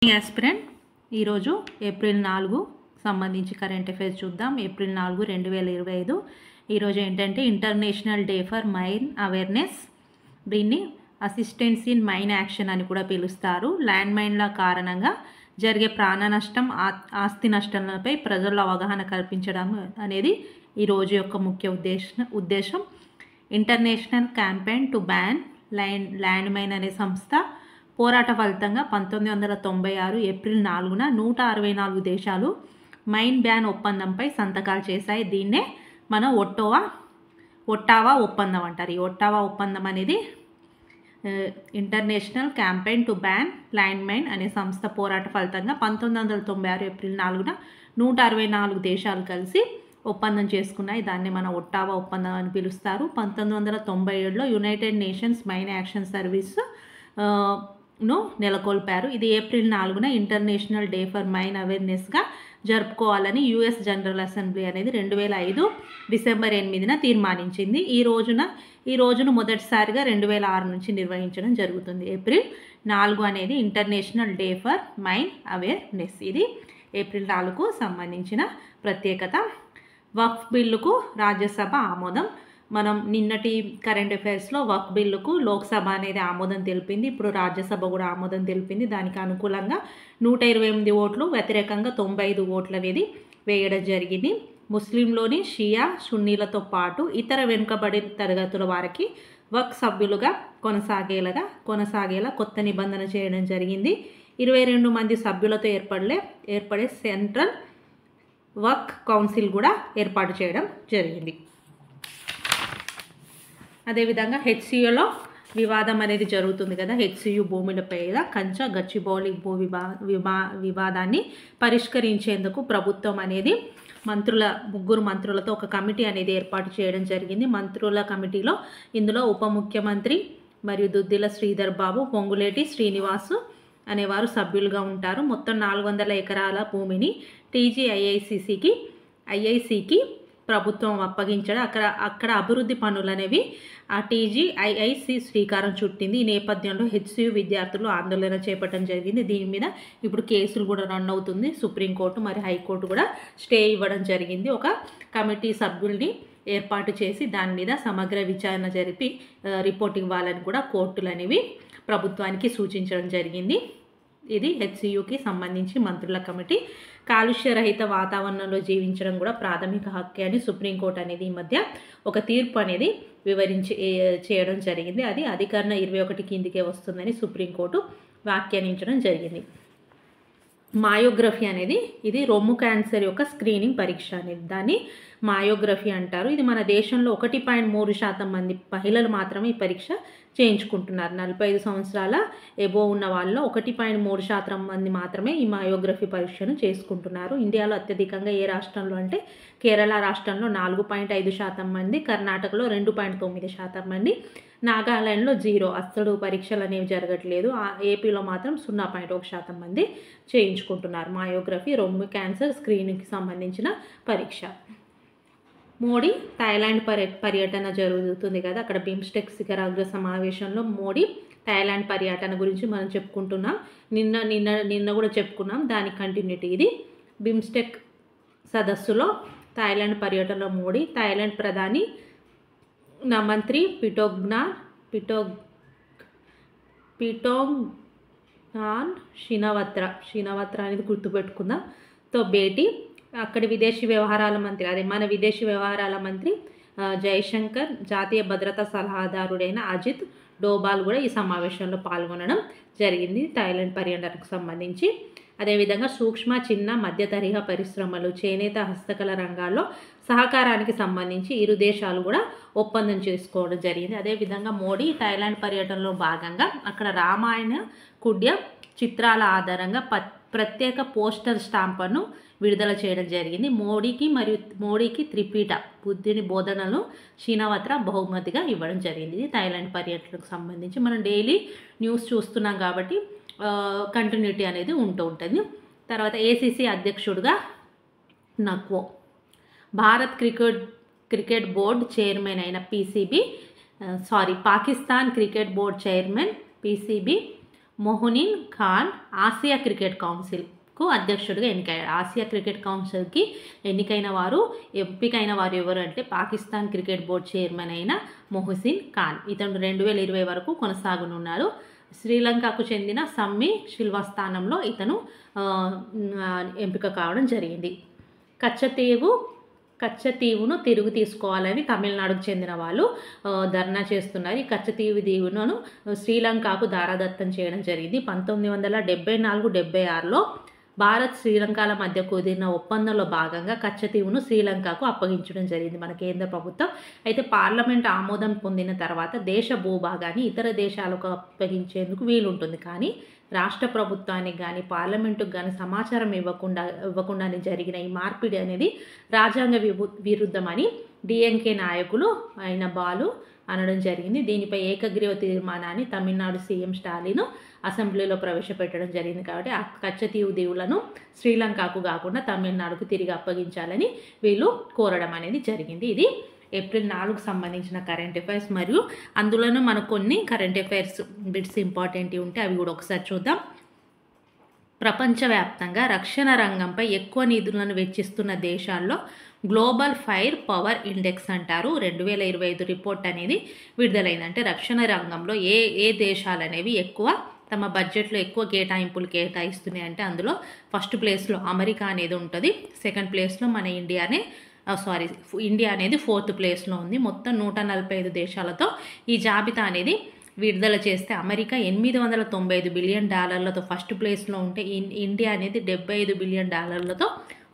Aspirant ఈరోజు April 4 సంబంధించి current affairs చూద్దాం. ఏప్రిల్ 4 2025 ఈరోజు ఏంటంటే international day for mine awareness. దీన్ని అసిస్టెన్స్ ఇన్ మైన్ యాక్షన్ అని కూడా పిలుస్తారు. ల్యాండ్ మైన్ల కారణంగా జరిగే ప్రాణ నష్టం, ఆస్తి నష్టాలపై ప్రజల్లో అవగాహన కల్పించడం అనేది ఈరోజు యొక్క ముఖ్య ఉద్దేశం. International campaign to ban land mine అనే సంస్థ పోరాట ఫలితంగా 1996 ఏప్రిల్ 4న 164 దేశాలు మైన్ బ్యాన్ ఒప్పందంపై సంతకాలు చేశాయి. దీన్నే మనం ఒట్టావా ఒప్పందం అంటారు. ఈ ఒట్టావా ఒప్పందం అనేది international campaign to ban land mine అనే సంస్థ పోరాట ఫలితంగా 1996 ఏప్రిల్ 4న 164 దేశాలు కలిసి ఒప్పందం చేసుకున్నాయి. దాన్ని మనం ఒట్టావా ఒప్పందం అని పిలుస్తారు. 1997లో United Nations Mine Action Service నెలకొల్పారు. ఇది ఏప్రిల్ 4న ఇంటర్నేషనల్ డే ఫర్ మైన్ అవేర్నెస్గా జరుపుకోవాలని యుఎస్ జనరల్ అసెంబ్లీ అనేది 2005 డిసెంబర్ 8న తీర్మానించింది. ఈ రోజును మొదటిసారిగా 2006 నుంచి నిర్వహించడం జరుగుతుంది. ఏప్రిల్ 4 అనేది international day for mine awareness. ఇది ఏప్రిల్ 4కు సంబంధించిన ప్రత్యేకత. వక్ఫ్ బిల్లుకు రాజ్యసభ ఆమోదం. మనం నిన్నటి కరెంట్ అఫైర్స్లో వక్ఫ్ బిల్లుకు లోక్సభ అనేది ఆమోదం తెలిపింది. ఇప్పుడు రాజ్యసభ కూడా ఆమోదం తెలిపింది. దానికి అనుకూలంగా 128 ఓట్లు, వ్యతిరేకంగా 95 ఓట్లు అనేది వేయడం జరిగింది. ముస్లింలోని షియా, సున్నీలతో పాటు ఇతర వెనుకబడిన తరగతుల వారికి వక్ఫ్ సభ్యులుగా కొనసాగేలా కొత్త నిబంధన చేయడం జరిగింది. 22 మంది సభ్యులతో ఏర్పడే సెంట్రల్ వక్ఫ్ కౌన్సిల్ కూడా ఏర్పాటు చేయడం జరిగింది. అదేవిధంగా హెచ్సియులో వివాదం అనేది జరుగుతుంది కదా. హెచ్సియు భూములపై కంచ గచ్చిబౌలి భూ వివాదాన్ని పరిష్కరించేందుకు ప్రభుత్వం అనేది ముగ్గురు మంత్రులతో ఒక కమిటీ అనేది ఏర్పాటు చేయడం జరిగింది. మంత్రుల కమిటీలో ఇందులో ఉప ముఖ్యమంత్రి మరియు దుద్దిల శ్రీధర్ బాబు, పొంగులేటి శ్రీనివాసు అనేవారు సభ్యులుగా ఉంటారు. మొత్తం 400 ఎకరాల భూమిని ఐఐసికి ప్రభుత్వం అప్పగించడం, అక్కడ అభివృద్ధి పనులు అనేవి ఆ టీజీఐఐసి శ్రీకారం చుట్టింది. ఈ నేపథ్యంలో హెచ్సియు విద్యార్థులు ఆందోళన చేపట్టడం జరిగింది. దీని మీద ఇప్పుడు కేసులు కూడా రన్ అవుతుంది. సుప్రీంకోర్టు మరియు హైకోర్టు కూడా స్టే ఇవ్వడం జరిగింది. ఒక కమిటీ సభ్యుల్ని ఏర్పాటు చేసి దాని మీద సమగ్ర విచారణ జరిపి రిపోర్ట్ ఇవ్వాలని కూడా కోర్టులు అనేవి ప్రభుత్వానికి సూచించడం జరిగింది. ఇది హెచ్సియుకి సంబంధించి మంత్రుల కమిటీ. కాలుష్య రహిత వాతావరణంలో జీవించడం కూడా ప్రాథమిక హక్కే అని సుప్రీంకోర్టు అనేది ఈ మధ్య ఒక తీర్పు అనేది చేయడం జరిగింది. అది అధికరణ 21 కిందికే వస్తుందని సుప్రీంకోర్టు వ్యాఖ్యానించడం జరిగింది. మాయోగ్రఫీ అనేది ఇది రొమ్ము క్యాన్సర్ యొక్క స్క్రీనింగ్ పరీక్ష అనేది, దాన్ని మాయోగ్రఫీ అంటారు. ఇది మన దేశంలో 1.3% మంది మహిళలు మాత్రమే ఈ పరీక్ష చేయించుకుంటున్నారు. 45 సంవత్సరాల ఎబో ఉన్న వాళ్ళలో 1.3% మంది మాత్రమే ఈ మాయోగ్రఫీ పరీక్షను చేసుకుంటున్నారు. ఇండియాలో అత్యధికంగా ఏ రాష్ట్రంలో అంటే కేరళ రాష్ట్రంలో 4.5% మంది, కర్ణాటకలో 2.9% మంది, నాగాలాండ్లో 0 అస్సలు పరీక్షలు అనేవి జరగట్లేదు. ఏపీలో మాత్రం 0.1% మంది చేయించుకుంటున్నారు. మాయోగ్రఫీ రొమ్ము క్యాన్సర్ స్క్రీనింగ్కి సంబంధించిన పరీక్ష. మోడీ థాయిలాండ్ పర్యటన జరుగుతుంది కదా. అక్కడ బిమ్స్టెక్ శిఖరాగ్ర సమావేశంలో మోడీ థాయిలాండ్ పర్యటన గురించి మనం చెప్పుకుంటున్నాం. నిన్న కూడా చెప్పుకున్నాం. దాని కంటిన్యూటీ ఇది. బిమ్స్టెక్ సదస్సులో థాయిలాండ్ పర్యటనలో మోడీ థాయిలాండ్ ప్రధాని మంత్రి పిటోంగ్నాన్ షినవత్ర అనేది గుర్తుపెట్టుకుందాం తో భేటీ. అక్కడి విదేశీ వ్యవహారాల మంత్రి మన విదేశీ వ్యవహారాల మంత్రి జయశంకర్, జాతీయ భద్రతా సలహాదారుడైన అజిత్ డోబాల్ కూడా ఈ సమావేశంలో పాల్గొనడం జరిగింది థాయిలాండ్ పర్యటనకు సంబంధించి. అదేవిధంగా సూక్ష్మ, చిన్న, మధ్య తరహా పరిశ్రమలు, చేనేత, హస్తకళ రంగాల్లో సహకారానికి సంబంధించి ఇరు దేశాలు కూడా ఒప్పందం చేసుకోవడం జరిగింది. అదేవిధంగా మోడీ థాయిలాండ్ పర్యటనలో భాగంగా అక్కడ రామాయణ కుడ్య చిత్రాల ఆధారంగా ప్రత్యేక పోస్టల్ స్టాంపును విడుదల చేయడం జరిగింది. మోడీకి త్రిపీఠ బుద్ధుని బోధనలు షినవత్ర బహుమతిగా ఇవ్వడం జరిగింది. ఇది థాయిలాండ్ పర్యటనకు సంబంధించి మనం డైలీ న్యూస్ చూస్తున్నాం కాబట్టి కంటిన్యూటీ అనేది ఉంటుంది. తర్వాత ఏసీసీ అధ్యక్షుడిగా Naqvi, Bharat cricket board chairman అయిన Pakistan cricket board chairman PCB మొహనిన్ ఖాన్ ఆసియా క్రికెట్ కౌన్సిల్కు అధ్యక్షుడిగా ఎన్నికయ్యాడు. ఆసియా క్రికెట్ కౌన్సిల్కి ఎంపికైన వారు ఎవరు అంటే పాకిస్తాన్ క్రికెట్ బోర్డు చైర్మన్ అయిన మొహసిన్ ఖాన్. ఇతను 2020 వరకు కొనసాగనున్నాడు. శ్రీలంకకు చెందిన సమ్మి శిల్వా స్థానంలో ఇతను ఎంపిక కావడం జరిగింది. కచ్చతీవును తిరుగు తీసుకోవాలని తమిళనాడుకు చెందిన వాళ్ళు ధర్నా చేస్తున్నారు. ఈ కచ్చతీవు దీవును శ్రీలంకకు దారాదత్తం చేయడం జరిగింది. 1974-76లో భారత్ శ్రీలంకల మధ్య కుదిరిన ఒప్పందంలో భాగంగా కచ్చతీవును శ్రీలంకకు అప్పగించడం జరిగింది మన కేంద్ర ప్రభుత్వం. అయితే పార్లమెంట్ ఆమోదం పొందిన తర్వాత దేశ భూభాగాన్ని ఇతర దేశాలకు అప్పగించేందుకు వీలుంటుంది. కానీ రాష్ట్ర ప్రభుత్వానికి కానీ పార్లమెంటుకు కానీ సమాచారం ఇవ్వకుండానే జరిగిన ఈ మార్పిడి అనేది రాజ్యాంగ విరుద్ధమని డిఎంకే నాయకులు అయిన బాలు అనడం జరిగింది. దీనిపై ఏకగ్రీవ తీర్మానాన్ని తమిళనాడు సీఎం స్టాలిన్ అసెంబ్లీలో ప్రవేశపెట్టడం జరిగింది. కాబట్టి ఆ కచ్చతీవు దీవులను శ్రీలంకకు కాకుండా తమిళనాడుకు తిరిగి అప్పగించాలని వీళ్ళు కోరడం అనేది జరిగింది. ఇది ఏప్రిల్ 4కు సంబంధించిన కరెంట్ అఫైర్స్. మరియు అందులోనూ మనకు కొన్ని కరెంట్ అఫైర్స్ బిట్స్ ఇంపార్టెంట్ ఉంటే అవి కూడా ఒకసారి చూద్దాం. ప్రపంచవ్యాప్తంగా రక్షణ రంగంపై ఎక్కువ నిధులను వెచ్చిస్తున్న దేశాల్లో గ్లోబల్ ఫైర్ పవర్ ఇండెక్స్ అంటారు 2025 రిపోర్ట్ అనేది విడుదలైంది. అంటే రక్షణ రంగంలో ఏ దేశాలు అనేవి తమ బడ్జెట్లో ఎక్కువ కేటాయింపులు కేటాయిస్తున్నాయి అంటే అందులో ఫస్ట్ ప్లేస్లో అమెరికా అనేది ఉంటుంది. సెకండ్ ప్లేస్లో మన ఇండియా అనేది 4th ప్లేస్లో ఉంది. మొత్తం 145 దేశాలతో ఈ జాబితా అనేది విడుదల చేస్తే అమెరికా $895 బిలియన్ ఫస్ట్ ప్లేస్లో ఉంటే ఇండియా అనేది $75 బిలియన్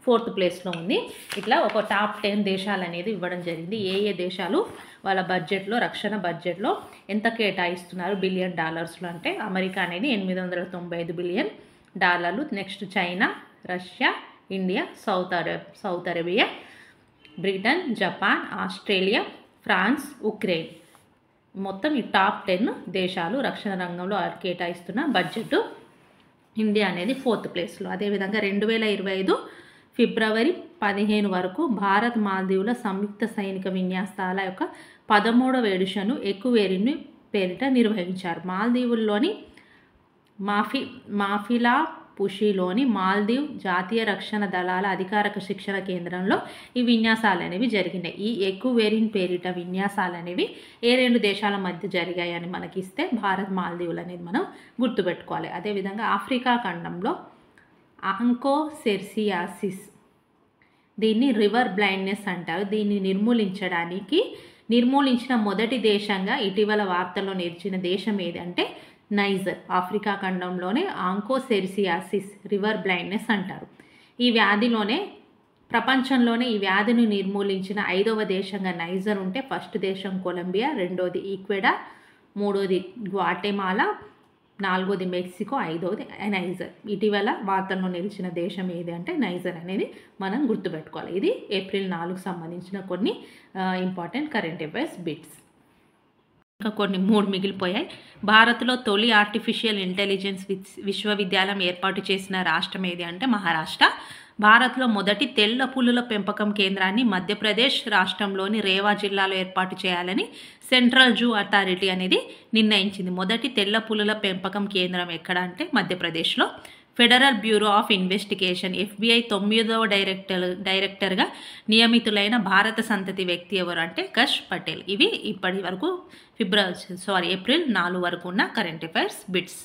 4th ప్లేస్లో ఉంది. ఇట్లా ఒక టాప్ 10 దేశాలు అనేది ఇవ్వడం జరిగింది. ఏ దేశాలు వాళ్ళ బడ్జెట్లో రక్షణ బడ్జెట్లో ఎంత కేటాయిస్తున్నారు బిలియన్ డాలర్స్లో అంటే అమెరికా అనేది $895 billion. Next China, Russia, India, South Arabia, Britain, Japan, Australia, France, Ukraine. మొత్తం ఈ టాప్ 10 దేశాలు రక్షణ రంగంలో కేటాయిస్తున్న బడ్జెట్. ఇండియా అనేది 4th ప్లేస్లో. అదేవిధంగా 2025 ఫిబ్రవరి 15 వరకు భారత్ మాల్దీవుల సంయుక్త సైనిక విన్యాసాల యొక్క 13వ ఎడిషన్ను ఎక్కువేరిని పేరిట నిర్వహించారు. మాల్దీవుల్లోని మాఫిలాపుషిలోని మాల్దీవ్ జాతీయ రక్షణ దళాల అధికారిక శిక్షణ కేంద్రంలో ఈ విన్యాసాలు అనేవి జరిగినాయి. ఈ ఎక్కువేరిన్ పేరిట విన్యాసాలు అనేవి ఏ 2 దేశాల మధ్య జరిగాయని మనకి ఇస్తే భారత్ మాల్దీవులు అనేది మనం గుర్తుపెట్టుకోవాలి. అదేవిధంగా ఆఫ్రికా ఖండంలో ఆంకోసెర్సియాసిస్ దీన్ని రివర్ బ్లైండ్నెస్ అంటారు. దీన్ని నిర్మూలించిన మొదటి దేశంగా ఇటీవల వార్తల్లో నిలిచిన దేశం ఏది అంటే నైజర్. ఆఫ్రికా ఖండంలోనే ఆంకోసెర్సియాసిస్ రివర్ బ్లైండ్నెస్ అంటారు. ఈ వ్యాధిలోనే ప్రపంచంలోనే ఈ వ్యాధిని నిర్మూలించిన 5వ దేశంగా నైజర్ ఉంటే ఫస్ట్ దేశం కొలంబియా, రెండోది ఈక్వెడార్, మూడోది గ్వాటెమాలా, 4వది మెక్సికో, 5వది నైజర్. ఇటీవల వార్తల్లో నిలిచిన దేశం ఏది అంటే నైజర్ అనేది మనం గుర్తుపెట్టుకోవాలి. ఇది ఏప్రిల్ 4కు సంబంధించిన కొన్ని ఇంపార్టెంట్ కరెంట్ అఫైర్స్ బిట్స్. ఇంకా కొన్ని 3 మిగిలిపోయాయి. భారత్లో తొలి ఆర్టిఫిషియల్ ఇంటెలిజెన్స్ విశ్వవిద్యాలయం ఏర్పాటు చేసిన రాష్ట్రం ఏది అంటే మహారాష్ట్ర. భారత్లో మొదటి తెల్ల పులుల పెంపకం కేంద్రాన్ని మధ్యప్రదేశ్ రాష్ట్రంలోని రేవా జిల్లాలో ఏర్పాటు చేయాలని సెంట్రల్ జూ అథారిటీ అనేది నిర్ణయించింది. మొదటి తెల్ల పులుల పెంపకం కేంద్రం ఎక్కడ అంటే మధ్యప్రదేశ్లో. Federal bureau of investigation FBI 9వ డైరెక్టర్గా నియమితులైన భారత సంతతి వ్యక్తి ఎవరు అంటే కష్ పటేల్. ఇవి ఇప్పటి వరకు ఏప్రిల్ 4 వరకు ఉన్న కరెంట్ అఫైర్స్ బిట్స్.